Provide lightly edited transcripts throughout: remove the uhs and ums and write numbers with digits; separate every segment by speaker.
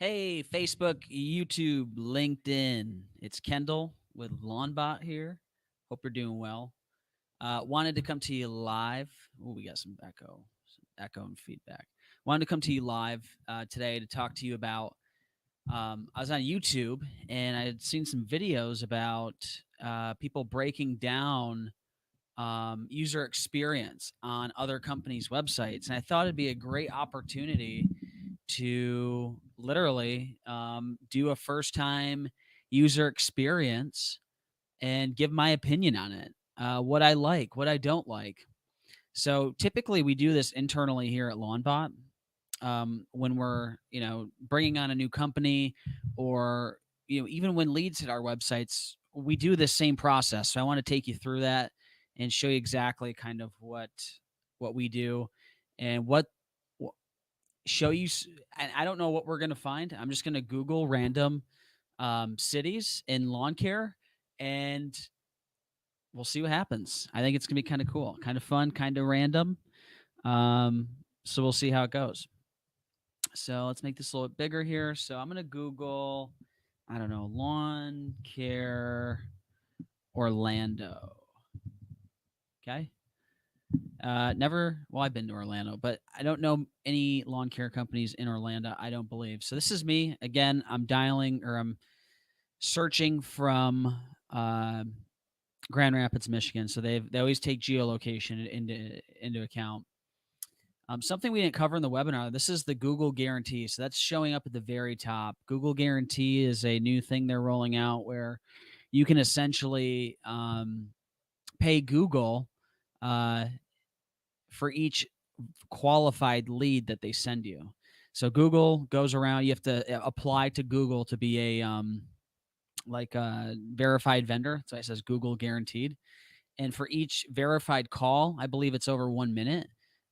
Speaker 1: Hey, Facebook, YouTube, LinkedIn. It's Kendall with LawnBot here. Hope you're doing well. Wanted to come to you live. Oh, we got some echo and feedback. Wanted to come to you live today to talk to you about. I was on YouTube and I had seen some videos about people breaking down user experience on other companies' websites, and I thought it'd be a great opportunity to literally do a first time user experience and give my opinion on it, what I like, what I don't like. So typically we do this internally here at LawnBot, when we're bringing on a new company, or even when leads hit our websites, we do this same process. So I want to take you through that and show you exactly kind of what we do and what show you. I don't know what we're going to find. I'm just going to Google random cities in lawn care, and we'll see what happens. I think it's going to be kind of cool, kind of fun, kind of random. So we'll see how it goes. So let's make this a little bit bigger here. So I'm going to Google, I don't know, lawn care Orlando. Okay. Well, I've been to Orlando, but I don't know any lawn care companies in Orlando, I don't believe. So this is me. Again, I'm searching from Grand Rapids, Michigan. So they always take geolocation into account. Something we didn't cover in the webinar, this is the Google Guarantee. So that's showing up at the very top. Google Guarantee is a new thing they're rolling out where you can essentially pay Google for each qualified lead that they send you. So Google goes around, you have to apply to Google to be a like a verified vendor. So it says Google Guaranteed. And for each verified call, I believe it's over 1 minute,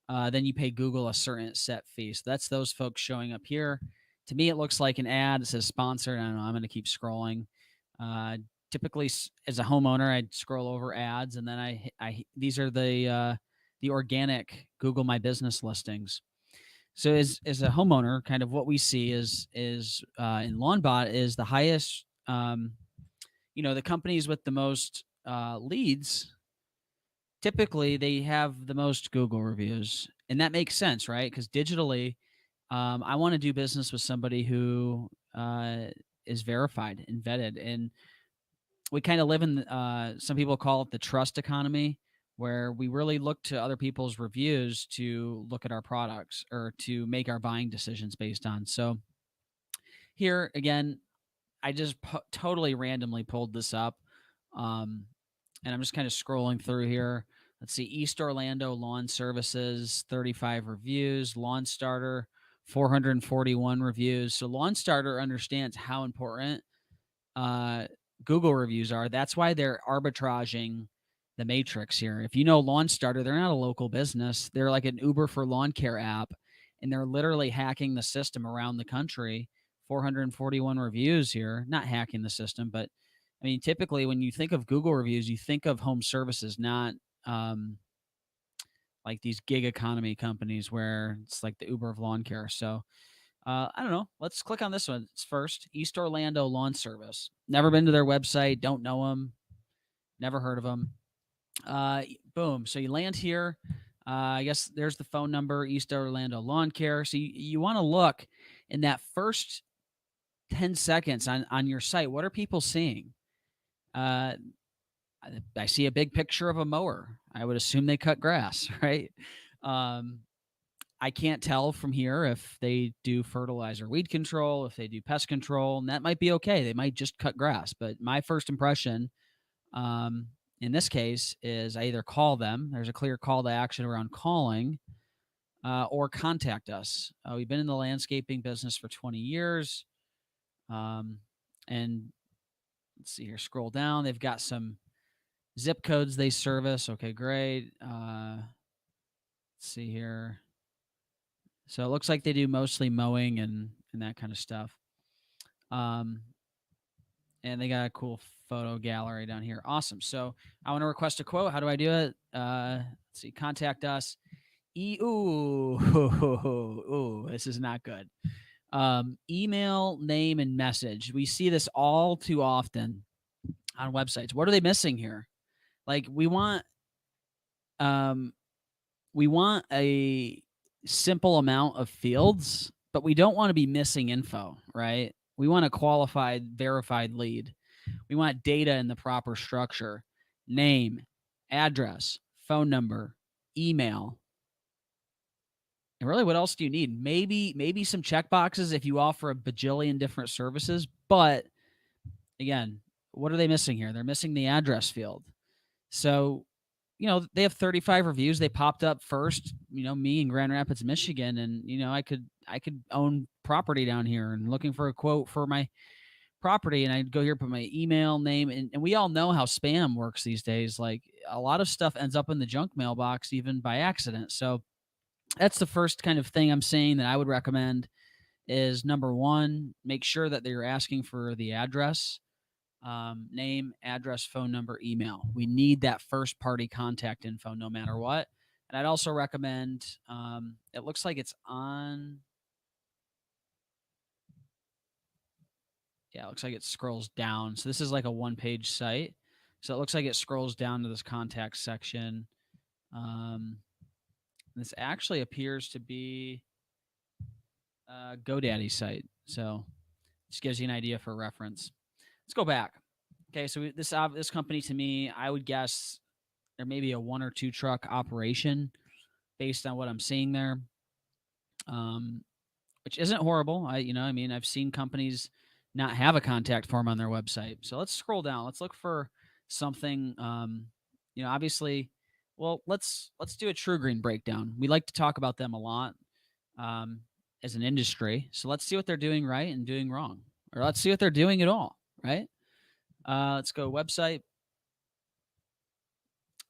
Speaker 1: then you pay Google a certain set fee. So that's those folks showing up here. To me, it looks like an ad. It says sponsored. I don't know. I'm going to keep scrolling. Typically, as a homeowner, I'd scroll over ads, and then these are the organic Google My Business listings. So as a homeowner, kind of what we see is in LawnBot is the highest. The companies with the most leads, typically they have the most Google reviews, and that makes sense, right? Because digitally, I want to do business with somebody who is verified and vetted, and we kind of live in some people call it the trust economy, where we really look to other people's reviews to look at our products or to make our buying decisions based on. So here again, I just totally randomly pulled this up, and I'm just kind of scrolling through here. Let's see, East Orlando Lawn Services, 35 reviews. Lawn Starter, 441 reviews. So Lawn Starter understands how important Google reviews are. That's why they're arbitraging the matrix here. If you know Lawn Starter, they're not a local business. They're like an Uber for lawn care app, and they're literally hacking the system around the country. 441 reviews here, not hacking the system, but I mean, typically when you think of Google reviews, you think of home services, not like these gig economy companies where it's like the Uber of lawn care. So I don't know. Let's click on this one. It's first East Orlando Lawn Service. Never been to their website. Don't know them. Never heard of them. Boom. So you land here. I guess there's the phone number, East Orlando Lawn Care. So you want to look in that first 10 seconds on your site. What are people seeing? I see a big picture of a mower. I would assume they cut grass, right? I can't tell from here if they do fertilizer, weed control, if they do pest control, and that might be okay. They might just cut grass. But my first impression, in this case, is I either call them. There's a clear call to action around calling, or contact us. We've been in the landscaping business for 20 years. And let's see here, scroll down. They've got some zip codes they service. Okay, great. Let's see here. So it looks like they do mostly mowing and that kind of stuff. And they got a cool photo gallery down here. Awesome. So I want to request a quote. How do I do it? Let's see. Contact us. Ooh, this is not good. Email, name, and message. We see this all too often on websites. What are they missing here? Like um, we want a simple amount of fields, but we don't want to be missing info, right? We want a qualified, verified lead. We want data in the proper structure: name, address, phone number, email. And really, what else do you need? Maybe some checkboxes if you offer a bajillion different services. But again, what are they missing here? They're missing the address field. So, they have 35 reviews. They popped up first, me in Grand Rapids, Michigan, and I could own property down here and looking for a quote for my property, and I'd go here, put my email, name, and we all know how spam works these days. Like, a lot of stuff ends up in the junk mailbox even by accident. So that's the first kind of thing I'm saying that I would recommend is, number one, make sure that they're asking for the address, name, address, phone number, email. We need that first party contact info no matter what. And I'd also recommend, it looks like it's on, yeah, it looks like it scrolls down. So this is like a one-page site. So it looks like it scrolls down to this contact section. This actually appears to be a GoDaddy site. So just gives you an idea for reference. Let's go back. Okay, so this company, to me, I would guess there may be a 1 or 2 truck operation based on what I'm seeing there, which isn't horrible. I've seen companies not have a contact form on their website. So let's scroll down. Let's look for something. Obviously, well, let's do a True Green breakdown. We like to talk about them a lot as an industry. So let's see what they're doing right and doing wrong, or let's see what they're doing at all. Right. Let's go website.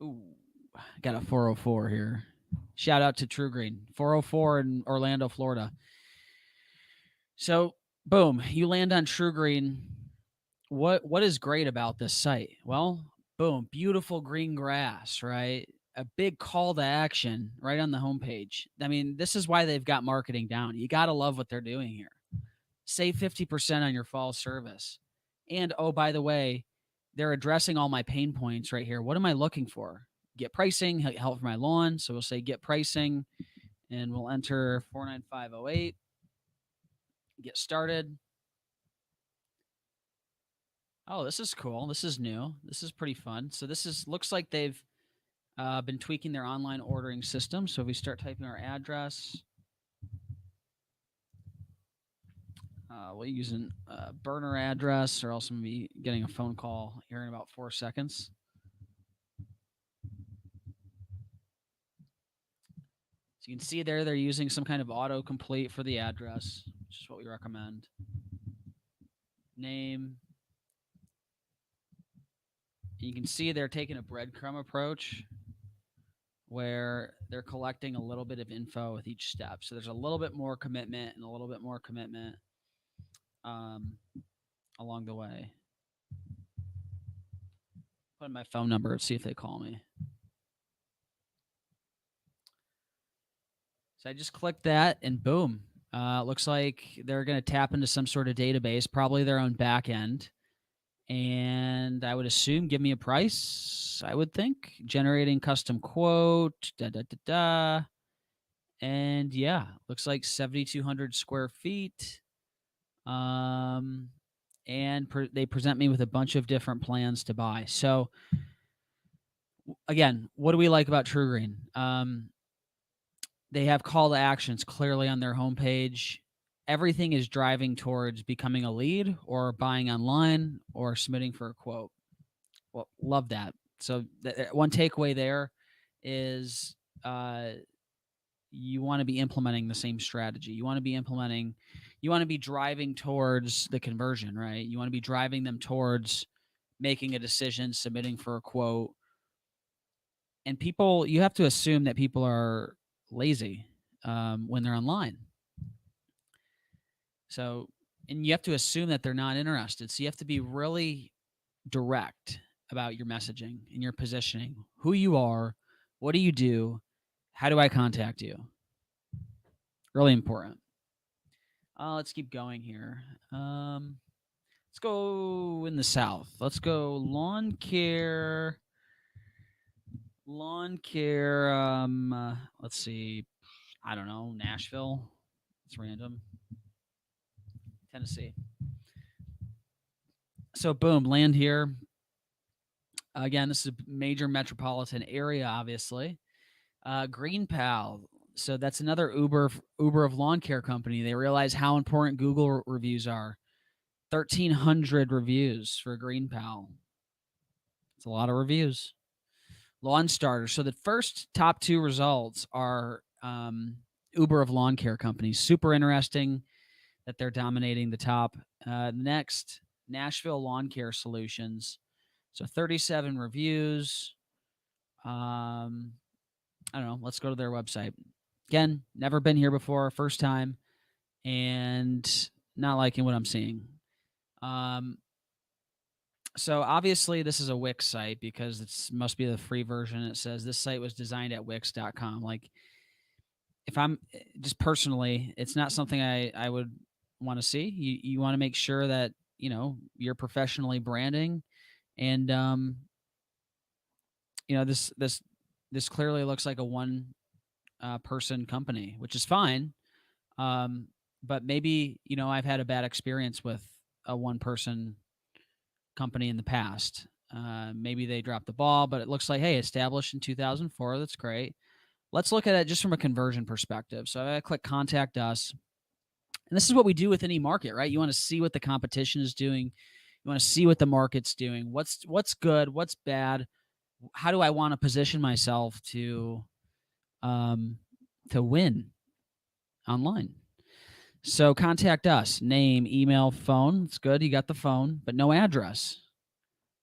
Speaker 1: Ooh, got a 404 here. Shout out to True Green, 404 in Orlando, Florida. So, boom, you land on True Green. What is great about this site? Well, boom, beautiful green grass, right? A big call to action right on the homepage. I mean, this is why they've got marketing down. You got to love what they're doing here. Save 50% on your fall service. And oh, by the way, they're addressing all my pain points right here. What am I looking for? Get pricing, help for my lawn. So we'll say get pricing, and we'll enter 49508. Get started. Oh, this is cool. This is new. This is pretty fun. So looks like they've been tweaking their online ordering system. So if we start typing our address, we'll use a burner address, or else I'm going to be getting a phone call here in about 4 seconds. So you can see there they're using some kind of autocomplete for the address, which is what we recommend. Name. You can see they're taking a breadcrumb approach where they're collecting a little bit of info with each step. So there's a little bit more commitment and a little bit more commitment along the way. Put in my phone number, see if they call me. So I just clicked that, and boom. Looks like they're going to tap into some sort of database, probably their own back end. And I would assume give me a price, I would think. Generating custom quote, And yeah, looks like 7,200 square feet. And they present me with a bunch of different plans to buy. So again, what do we like about True Green? They have call to actions clearly on their homepage. Everything is driving towards becoming a lead or buying online or submitting for a quote. Well, love that. So one takeaway there is you want to be implementing the same strategy. You want to be driving towards the conversion, right? You want to be driving them towards making a decision, submitting for a quote. And you have to assume that people are lazy when they're online. So, and you have to assume that they're not interested. So you have to be really direct about your messaging and your positioning, who you are, what do you do, how do I contact you? Really important. Let's keep going here. Let's go in the south. Let's go lawn care. Lawn care. Let's see. I don't know. Nashville. It's random. Tennessee. So boom, land here. Again, this is a major metropolitan area, obviously. Green Pal. So that's another Uber of lawn care company. They realize how important Google reviews are. 1,300 reviews for Green Pal. It's a lot of reviews. Lawn starter. So the first top two results are Uber of lawn care companies. Super interesting that they're dominating the top. Next, Nashville Lawn Care Solutions. So 37 reviews. I don't know. Let's go to their website. Again, never been here before, first time, and not liking what I'm seeing. So obviously this is a Wix site because it must be the free version. It says this site was designed at Wix.com. Like, if I'm just personally, it's not something I would want to see. You want to make sure that you're professionally branding, and this clearly looks like a one person company, which is fine. But maybe I've had a bad experience with a one person company in the past. Maybe they dropped the ball, but it looks like, hey, established in 2004. That's great. Let's look at it just from a conversion perspective. So I click contact us. And this is what we do with any market, right? You want to see what the competition is doing. You want to see what the market's doing. What's good, what's bad. How do I want to position myself to win online? So contact us. Name, email, phone. It's good. You got the phone, but no address.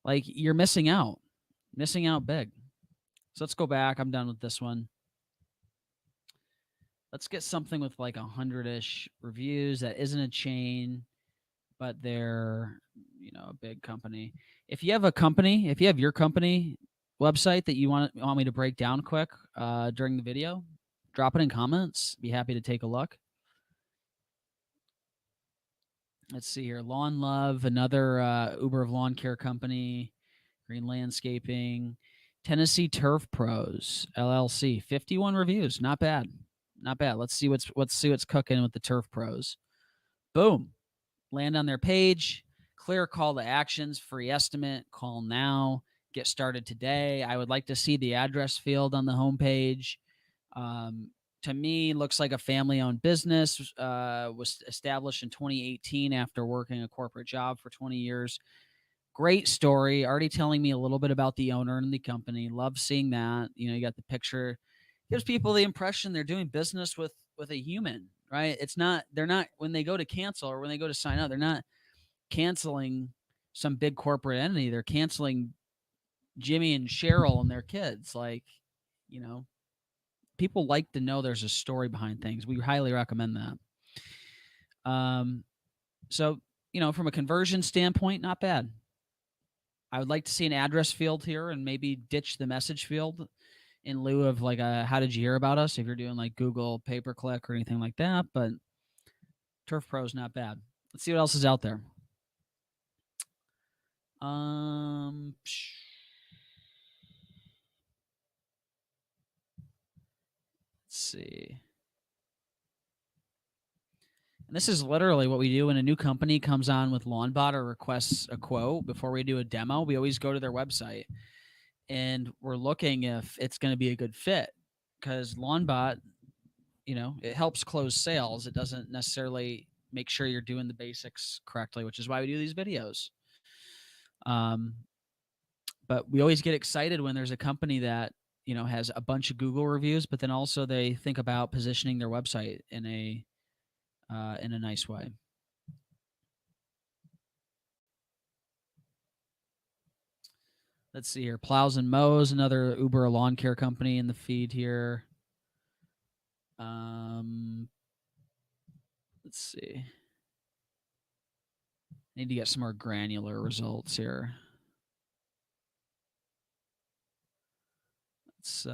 Speaker 1: Like, you're missing out. Missing out big. So let's go back. I'm done with this one. Let's get something with like 100-ish reviews that isn't a chain, but they're a big company. If you have your company website that you want me to break down quick during the video, drop it in comments. Be happy to take a look. Let's see here. Lawn Love, another Uber of lawn care company. Green Landscaping. Tennessee Turf Pros LLC, 51 reviews. Not bad. Not bad. Let's see what's cooking with the Turf Pros. Boom. Land on their page. Clear call to actions. Free estimate. Call now. Get started today. I would like to see the address field on the homepage. To me, looks like a family-owned business. Was established in 2018 after working a corporate job for 20 years. Great story. Already telling me a little bit about the owner and the company. Love seeing that. You got the picture. Gives people the impression they're doing business with a human, right? They're not, when they go to cancel or when they go to sign up, they're not canceling some big corporate entity. They're canceling Jimmy and Cheryl and their kids. Like, people like to know there's a story behind things. We highly recommend that. So, from a conversion standpoint, not bad. I would like to see an address field here and maybe ditch the message field in lieu of like a how did you hear about us if you're doing like Google pay-per-click or anything like that. But Turf Pro is not bad. Let's see what else is out there. Let's see. And this is literally what we do when a new company comes on with LawnBot or requests a quote. Before we do a demo, we always go to their website and we're looking if it's going to be a good fit, because LawnBot, it helps close sales. It doesn't necessarily make sure you're doing the basics correctly, which is why we do these videos. But we always get excited when there's a company that has a bunch of Google reviews, but then also they think about positioning their website in a nice way. Let's see here. Plows and Mows, another Uber lawn care company in the feed here. Let's see. Need to get some more granular results here. Let's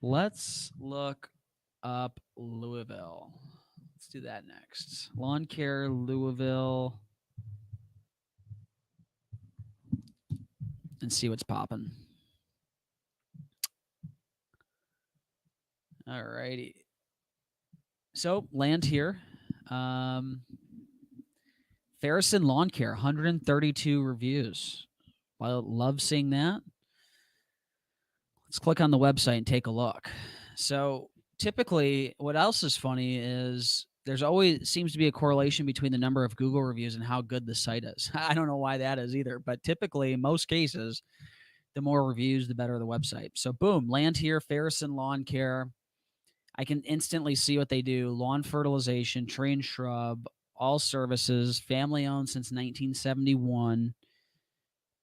Speaker 1: Let's look up Louisville. Let's do that next. Lawn care, Louisville, and see what's popping. All righty. So land here. Ferrison Lawn Care, 132 reviews. I love seeing that. Let's click on the website and take a look. So typically, what else is funny is there's always seems to be a correlation between the number of Google reviews and how good the site is. I don't know why that is either, but typically, in most cases, the more reviews, the better the website. So boom, land here, Ferrison Lawn Care. I can instantly see what they do: lawn fertilization, tree and shrub, all services, family owned since 1971.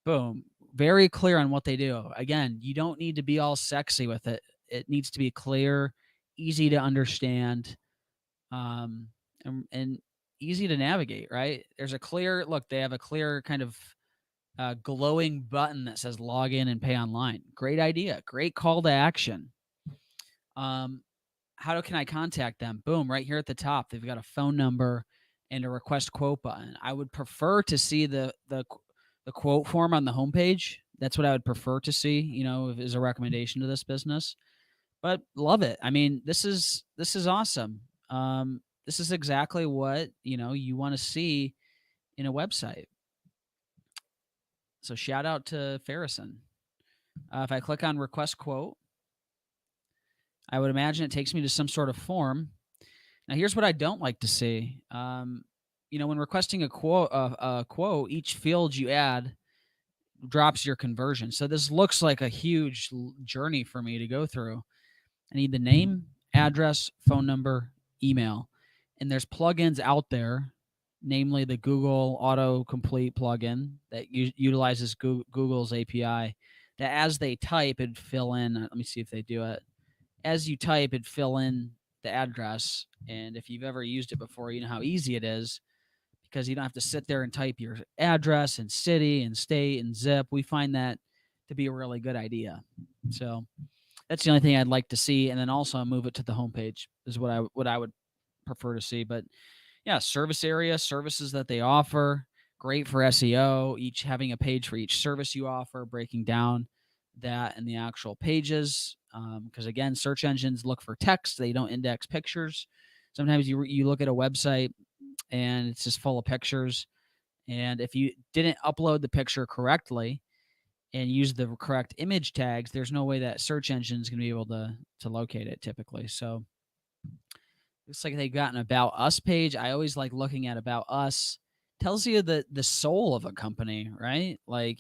Speaker 1: Boom. Very clear on what they do. Again, you don't need to be all sexy with it. It needs to be clear, easy to understand, and easy to navigate, right? There's a clear look, they have a clear kind of glowing button that says log in and pay online. Great idea. Great call to action. How can I contact them? Boom, right here at the top. They've got a phone number and a request quote button. I would prefer to see the quote form on the homepage. That's what I would prefer to see, you know, as a recommendation to this business. But love it. I mean, this is awesome. This is exactly what, you know, you want to see in a website. So shout out to Ferrison. If I click on request quote, I would imagine it takes me to some sort of form. Now, here's what I don't like to see. You know, when requesting a quote, each field you add drops your conversion. So this looks like a huge journey for me to go through. I need the name, address, phone number, email. And there's plugins out there, namely the Google autocomplete plugin that utilizes Google's API, that as they type, it'd fill in. Let me see if they do it. As you type, it'd fill in the address. And if you've ever used it before, you know how easy it is, because you don't have to sit there and type your address and city and state and zip. We find that to be a really good idea. So that's the only thing I'd like to see. And then also move it to the homepage is what I would prefer to see. But yeah, service area, services that they offer, great for SEO, each having a page for each service you offer, breaking down that in the actual pages. Because again, search engines look for text, they don't index pictures. Sometimes you look at a website and it's just full of pictures. And if you didn't upload the picture correctly and use the correct image tags, there's no way that search engine is going to be able to locate it typically. So looks like they've got an About Us page. I always like looking at About Us. Tells you the soul of a company, right? Like,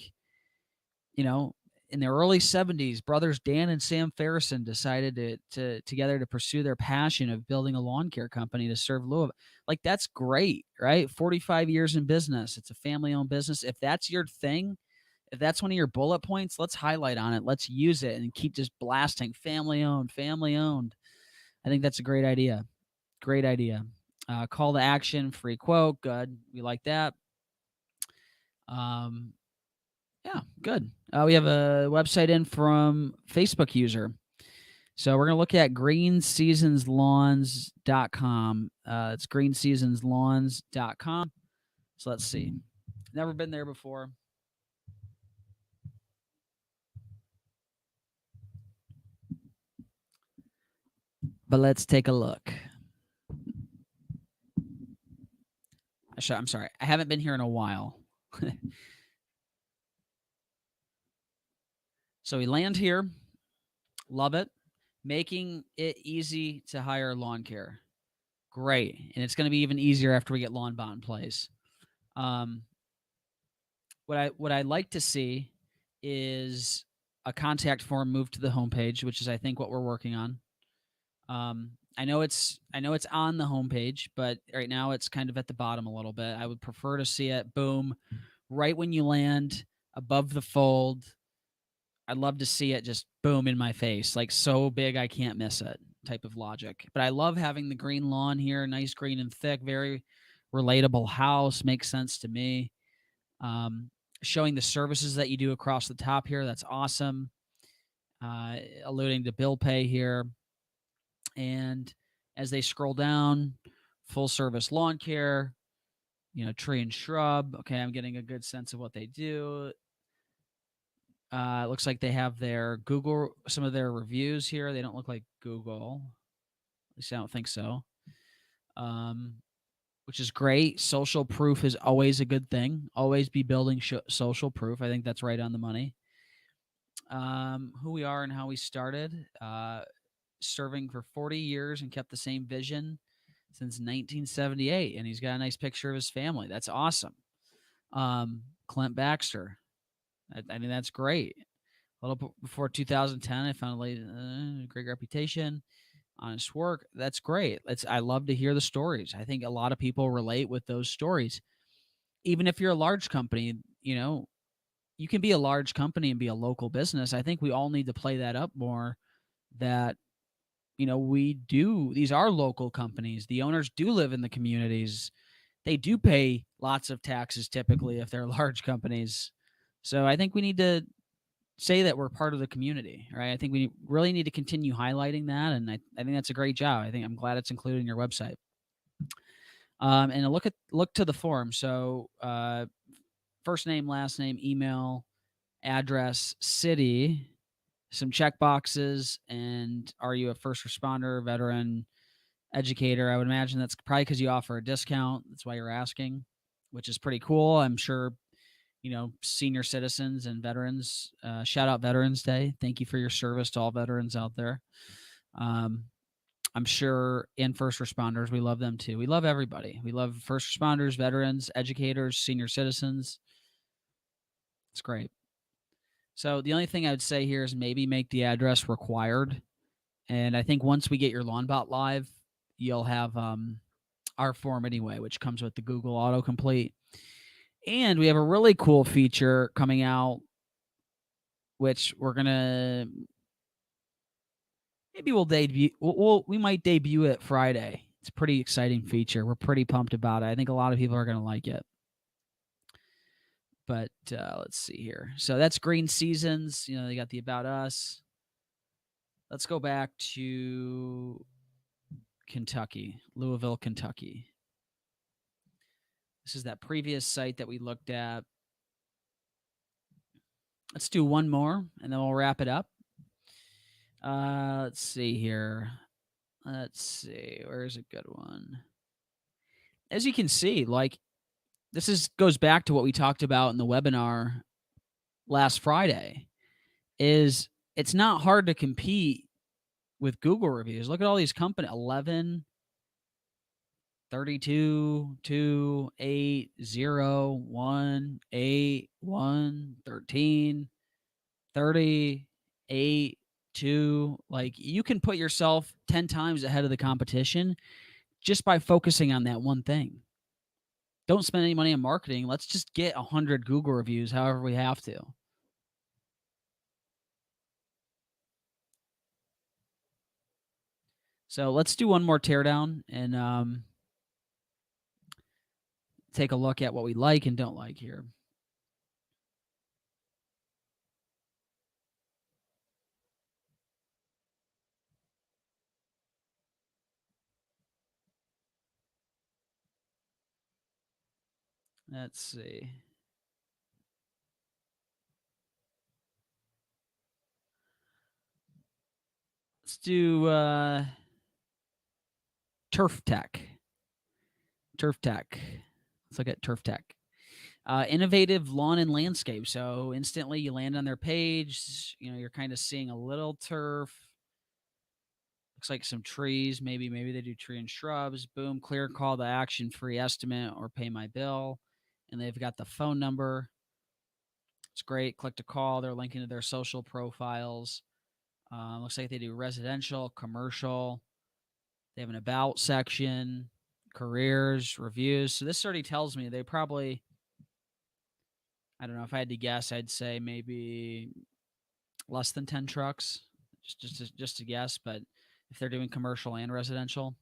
Speaker 1: you know, in the early 70s, brothers Dan and Sam Ferrison decided to together to pursue their passion of building a lawn care company to serve Louisville. Like, that's great, right? 45 years in business. It's a family-owned business. If that's your thing, if that's one of your bullet points, let's highlight on it. Let's use it and keep just blasting family-owned, family-owned. I think that's a great idea. Great idea. Call to action, free quote. Good. We like that. Yeah, good. We have a website in from Facebook user. So we're going to look at greenseasonslawns.com. It's greenseasonslawns.com. So let's see. Never been there before. But let's take a look. I'm sorry. I haven't been here in a while. So we land here. Love it. Making it easy to hire lawn care. Great. And it's going to be even easier after we get lawn bot in place. What I'd like to see is a contact form moved to the homepage, which is I think what we're working on. I know it's on the homepage, but right now it's kind of at the bottom a little bit. I would prefer to see it boom right when you land above the fold. I'd love to see it just boom in my face, like so big I can't miss it type of logic. But I love having the green lawn here, nice green and thick, very relatable house, makes sense to me. Showing the services that you do across the top here, that's awesome. alluding to bill pay here. And as they scroll down, full service lawn care, tree and shrub. Okay, I'm getting a good sense of what they do. It looks like they have their Google, some of their reviews here. They don't look like Google. At least I don't think so. Which is great. Social proof is always a good thing. Always be building social proof. I think that's right on the money. Who we are and how we started. Serving for 40 years and kept the same vision since 1978. And he's got a nice picture of his family. That's awesome. Clint Baxter. I mean, that's great. A little before 2010, I found a great reputation, honest work. That's great. I love to hear the stories. I think a lot of people relate with those stories. Even if you're a large company, you can be a large company and be a local business. I think we all need to play that up more, that these are local companies. The owners do live in the communities. They do pay lots of taxes typically if they're large companies. So I think we need to say that we're part of the community, right? I think we really need to continue highlighting that, and I think that's a great job. I'm glad it's included in your website. And look to the form. So first name, last name, email, address, city, some check boxes, and are you a first responder, veteran, educator? I would imagine that's probably because you offer a discount. That's why you're asking, which is pretty cool. I'm sure senior citizens and veterans, shout out Veterans Day. Thank you for your service to all veterans out there. I'm sure in first responders, we love them too. We love everybody. We love first responders, veterans, educators, senior citizens. It's great. So the only thing I would say here is maybe make the address required. And I think once we get your LawnBot live, you'll have our form anyway, which comes with the Google autocomplete. And we have a really cool feature coming out, which we're gonna we'll debut. We might debut it Friday. It's a pretty exciting feature. We're pretty pumped about it. I think a lot of people are gonna like it. But let's see here. So that's Green Seasons. They got the About Us. Let's go back to Kentucky, Louisville, Kentucky. This is that previous site that we looked at. Let's do one more, and then we'll wrap it up. Let's see here. Let's see. Where's a good one? As you can see, this goes back to what we talked about in the webinar last Friday, is it's not hard to compete with Google reviews. Look at all these companies: 11, 32, 2, 8, 0, 1, 8, 1, 13, 30, 8, 2. You can put yourself 10 times ahead of the competition just by focusing on that one thing. Don't spend any money on marketing. Let's just get 100 Google reviews, however we have to. So let's do one more teardown and take a look at what we like and don't like here. Let's see. Let's do Turf Tech. Turf Tech. Let's look at Turf Tech. Innovative lawn and landscape. So instantly you land on their page. You're kind of seeing a little turf. Looks like some trees. Maybe they do tree and shrubs. Boom, clear call to action, free estimate, or pay my bill. And they've got the phone number. It's great. Click to call. They're linking to their social profiles. Looks like they do residential, commercial. They have an about section, careers, reviews. So this already tells me they probably, I don't know, if I had to guess, I'd say maybe less than 10 trucks, just to guess. But if they're doing commercial and residential.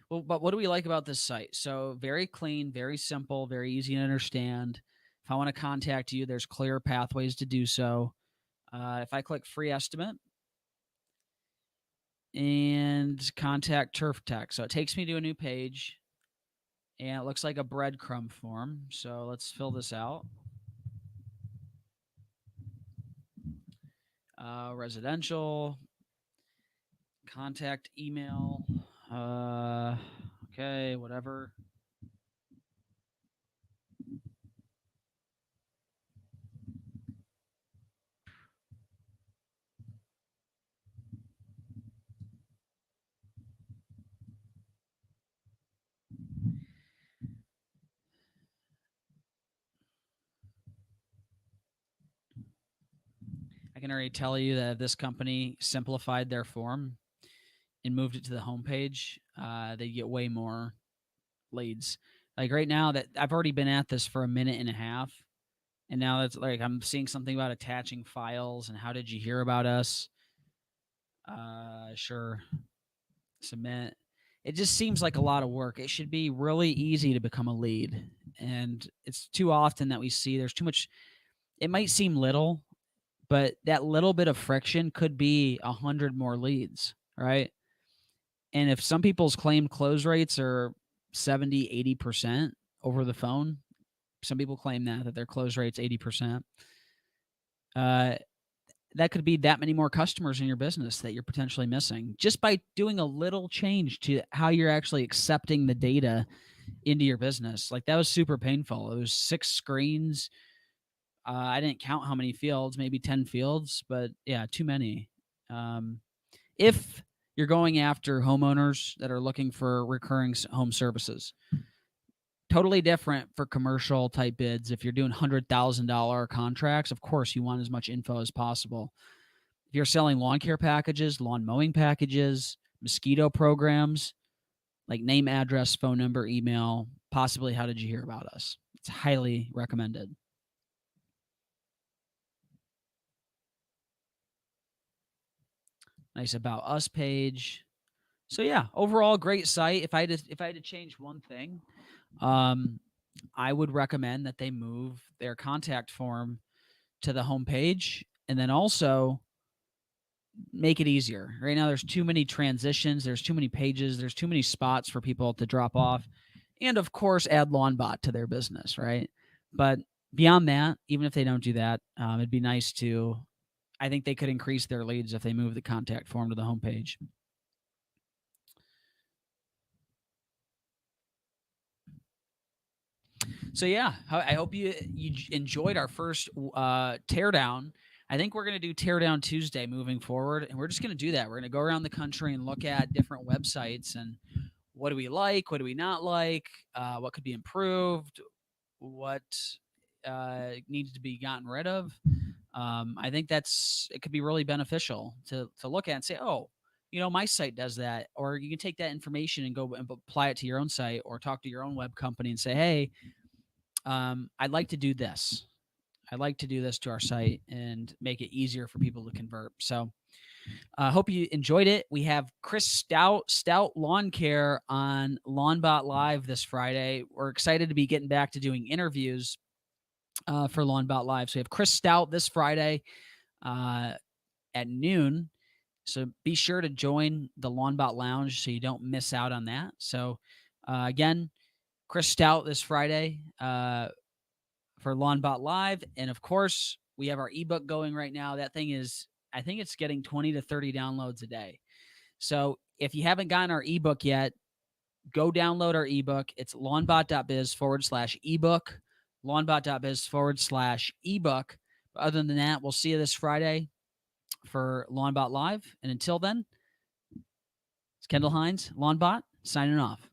Speaker 1: Well, but what do we like about this site? So very clean, very simple, very easy to understand. If I want to contact you, there's clear pathways to do so. If I click free estimate and contact Turf Tech, so it takes me to a new page, and it looks like a breadcrumb form. So let's fill this out. Residential, contact email. Okay, whatever. I can already tell you that if this company simplified their form and moved it to the homepage, they get way more leads. Like right now, that I've already been at this for a minute and a half, and now it's like I'm seeing something about attaching files and how did you hear about us? Sure, submit. It just seems like a lot of work. It should be really easy to become a lead, and it's too often that we see there's too much. It might seem little, but that little bit of friction could be 100 more leads, right? And if some people's claimed close rates are 70, 80% over the phone, some people claim that their close rate's 80%. That could be that many more customers in your business that you're potentially missing just by doing a little change to how you're actually accepting the data into your business. Like that was super painful. It was 6 screens. I didn't count how many fields, maybe 10 fields, but yeah, too many. If you're going after homeowners that are looking for recurring home services, totally different for commercial type bids. If you're doing $100,000 contracts, of course you want as much info as possible. If you're selling lawn care packages, lawn mowing packages, mosquito programs, like name, address, phone number, email, possibly how did you hear about us? It's highly recommended. Nice about us page. So yeah, overall great site. If I had to change one thing, I would recommend that they move their contact form to the homepage, and then also make it easier. Right now, there's too many transitions, there's too many pages, there's too many spots for people to drop off, and of course, add LawnBot to their business, right? But beyond that, even if they don't do that, it'd be nice to. I think they could increase their leads if they move the contact form to the homepage. So yeah, I hope you enjoyed our first teardown. I think we're going to do Teardown Tuesday moving forward, and we're just going to do that. We're going to go around the country and look at different websites and what do we like, what do we not like, what could be improved, what needs to be gotten rid of. I think it could be really beneficial to look at and say, oh, my site does that, or you can take that information and go and apply it to your own site, or talk to your own web company and say, hey, I'd like to do this. I'd like to do this to our site and make it easier for people to convert. So I hope you enjoyed it. We have Chris Stout Lawn Care on LawnBot Live this Friday. We're excited to be getting back to doing interviews for LawnBot Live. So we have Chris Stout this Friday at noon. So be sure to join the LawnBot Lounge so you don't miss out on that. So again, Chris Stout this Friday for LawnBot Live. And of course, we have our ebook going right now. That thing is, I think it's getting 20 to 30 downloads a day. So if you haven't gotten our ebook yet, go download our ebook. It's lawnbot.biz/ebook, lawnbot.biz/ebook. But other than that, we'll see you this Friday for LawnBot Live. And until then, it's Kendall Hines, LawnBot, signing off.